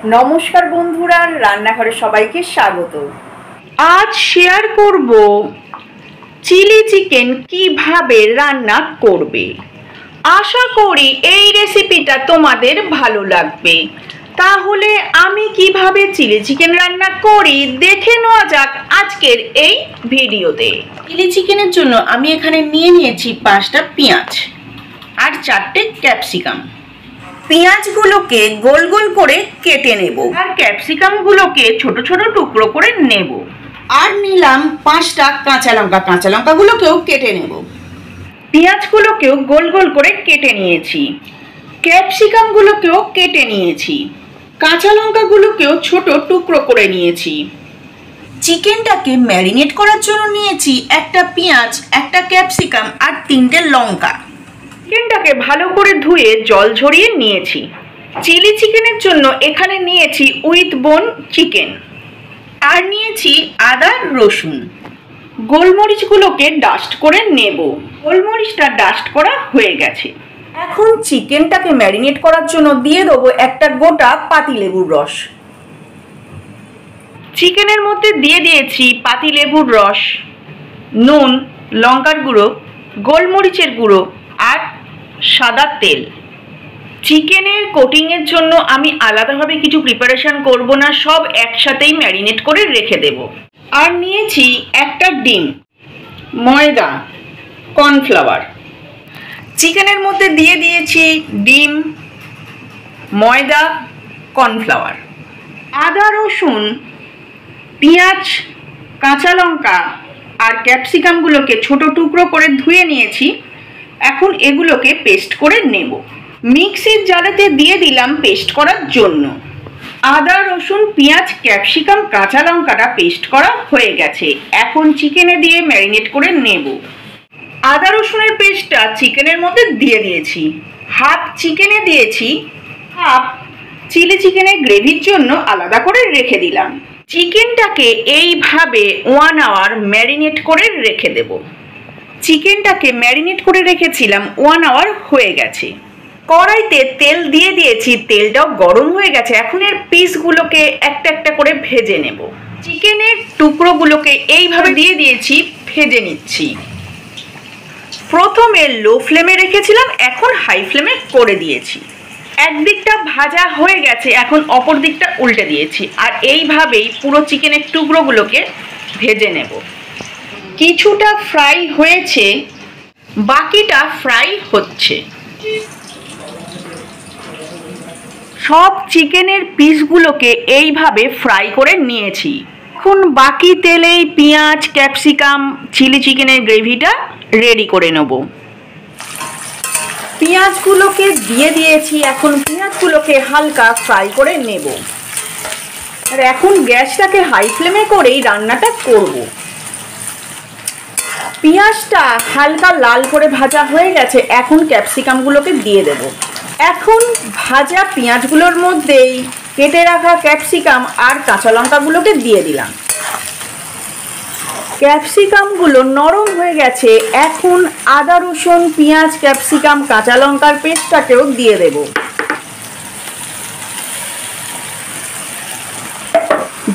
নমস্কার বন্ধুরা, রান্নাঘরে সবাইকে স্বাগত। আজ শেয়ার করব চিলি চিকেন কিভাবে রান্না করবে। আশা করি এই রেসিপিটা তোমাদের ভালো লাগবে। তাহলে আমি কিভাবে চিলি চিকেন রান্না করি দেখে নেওয়া যাক আজকের এই ভিডিওতে। চিলি চিকেনের জন্য আমি এখানে নিয়েছি 5টা পেঁয়াজ আর 4টে ক্যাপসিকাম। পেঁয়াজগুলোকে গোল গোল করে কেটে নেব আর ক্যাপসিকামগুলোকে ছোট ছোট টুকরো করে নেব। আর নিলাম 5টা কাঁচা লঙ্কা, কাঁচা লঙ্কাগুলোকেও কেটে নেব। পেঁয়াজগুলোকেও গোল গোল করে কেটে নিয়েছি, ক্যাপসিকামগুলোকেও কেটে নিয়েছি, কাঁচা লঙ্কাগুলোকেও ছোট টুকরো করে নিয়েছি। চিকেনটাকে ম্যারিনেট করার জন্য নিয়েছি একটা পেঁয়াজ, একটা ক্যাপসিকাম আর 3টে লঙ্কা। চিকেনটাকে ভালো করে ধুয়ে জল ঝরিয়ে নিয়েছি। চিলি চিকেনের জন্য এখানে নিয়েছি উইথ বোন চিকেন আর নিয়েছি আদা রসুন। গোলমরিচগুলোকে ডাস্ট করে নেব। গোলমরিচটা ডাস্ট করা হয়ে গেছে। এখন চিকেনটাকে ম্যারিনেট করার জন্য দিয়ে দেবো একটা গোটা পাতিলেবুর রস। চিকেনের মধ্যে দিয়ে দিয়েছি পাতিলেবুর রস, নুন, লঙ্কার গুঁড়ো, গোলমরিচের গুঁড়ো আর সাদা তেল। চিকেনের কোটিংয়ের জন্য আমি আলাদাভাবে কিছু প্রিপারেশন করব না, সব একসাথেই ম্যারিনেট করে রেখে দেব। আর নিয়েছি একটা ডিম, ময়দা, কর্নফ্লাওয়ার। চিকেনের মধ্যে দিয়ে দিয়েছি ডিম, ময়দা, কর্নফ্লাওয়ার। আদা রসুন, পেঁয়াজ, কাঁচা লঙ্কা আর ক্যাপসিকামগুলোকে ছোট টুকরো করে ধুয়ে নিয়েছি। এখন এগুলোকে পেস্ট করে নেব। মিক্সির জারেতে দিয়ে দিলাম পেস্ট করার জন্য। আদা রসুন পেঁয়াজ ক্যাপসিকাম কাঁচা লঙ্কাটা পেস্ট করা হয়ে গেছে। এখন চিকেনে দিয়ে ম্যারিনেট করে নেব। আদা রসুনের পেস্টটা চিকেনের মধ্যে দিয়ে দিয়েছি। হাফ চিকেনে দিয়েছি, হাফ চিলি চিকেনের গ্রেভির জন্য আলাদা করে রেখে দিলাম। চিকেনটাকে এইভাবে 1 আওয়ার ম্যারিনেট করে রেখে দেব। চিকেনটাকে ম্যারিনেট করে রেখেছিলাম, 1 আওয়ার হয়ে গেছে। কড়াইতে তেল দিয়ে দিয়েছি, তেলটাও গরম হয়ে গেছে। এখন এর পিসগুলোকে একটা একটা করে ভেজে নেব। চিকেনের টুকরোগুলোকে এইভাবে দিয়ে দিয়েছি, ভেজে নিচ্ছি। প্রথমে লো ফ্লেমে রেখেছিলাম, এখন হাই ফ্লেমে করে দিয়েছি। একদিকটা ভাজা হয়ে গেছে, এখন অপর দিকটা উল্টে দিয়েছি। আর এইভাবেই পুরো চিকেনের টুকরোগুলোকে ভেজে নেব। কিছুটা ফ্রাই হয়েছে, বাকিটা ফ্রাই হচ্ছে। সব চিকেনের পিসগুলোকে এইভাবে ফ্রাই করে নিয়েছি। এখন বাকি তেলেই পেঁয়াজ ক্যাপসিকাম চিলি চিকেনের গ্রেভিটা রেডি করে নেব। পেঁয়াজগুলোকে দিয়ে দিয়েছি, এখন পেঁয়াজগুলোকে হালকা ফ্রাই করে নেব। আর এখন গ্যাসটাকে হাই ফ্লেমে করেই রান্নাটা করব। পেঁয়াজটা হালকা লাল করে ভাজা হয়ে গেছে, এখন ক্যাপসিকামগুলোকে দিয়ে দেব। এখন ভাজা পেঁয়াজগুলোর মধ্যেই কেটে রাখা ক্যাপসিকাম আর কাঁচা লঙ্কাগুলোকে দিয়ে দিলাম। ক্যাপসিকামগুলো নরম হয়ে গেছে, এখন আদা রসুন পেঁয়াজ ক্যাপসিকাম কাঁচা লঙ্কার পেস্টটাকেও দিয়ে দেব।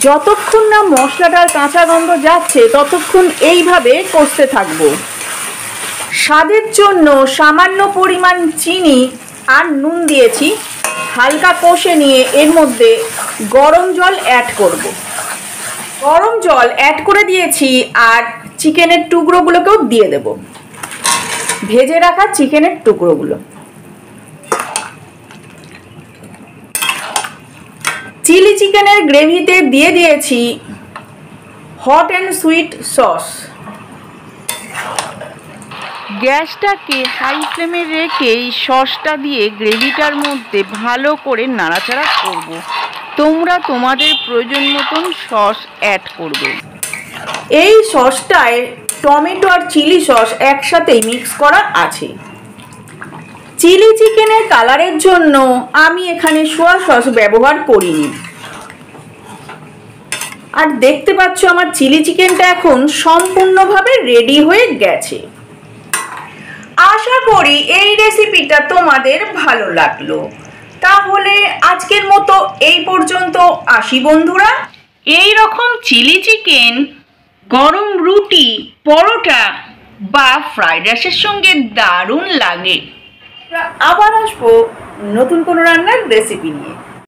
যতক্ষণ না মশলাটার কাঁচা গন্ধ যাচ্ছে ততক্ষণ এইভাবে কষতে থাকবো। স্বাদের জন্য সামান্য পরিমাণ চিনি আর নুন দিয়েছি। হালকা কষে নিয়ে এর মধ্যে গরম জল অ্যাড করব। গরম জল অ্যাড করে দিয়েছি আর চিকেনের টুকরোগুলোকেও দিয়ে দেব। ভেজে রাখা চিকেনের টুকরোগুলো। চিলি চিকেনের গ্রেভিতে দিয়ে দিয়েছি হট অ্যান্ড সুইট সস। গ্যাসটাকে হাই ফ্লেমে রেখে এই সসটা দিয়ে গ্রেভিটার মধ্যে ভালো করে নাড়াচাড়া করব। তোমরা তোমাদের প্রয়োজন মতন সস অ্যাড করবে। এই সসটায় টমেটো আর চিলি সস একসাথেই মিক্স করা আছে। চিলি চিকেনের কালারের জন্য আমি এখানে সোয়া সস ব্যবহার করিনি। আর দেখতে পাচ্ছ আমার চিলি চিকেনটা এখন সম্পূর্ণভাবে রেডি হয়ে গেছে। আশা করি এই রেসিপিটা তোমাদের ভালো লাগলো। তাহলে আজকের মতো এই পর্যন্ত। আসি বন্ধুরা। এই রকম চিলি চিকেন গরম রুটি, পরোটা বা ফ্রাইড রাইসের সঙ্গে দারুণ লাগে। আবার আসবো নতুন কোনো রান্নার রেসিপি নিয়ে।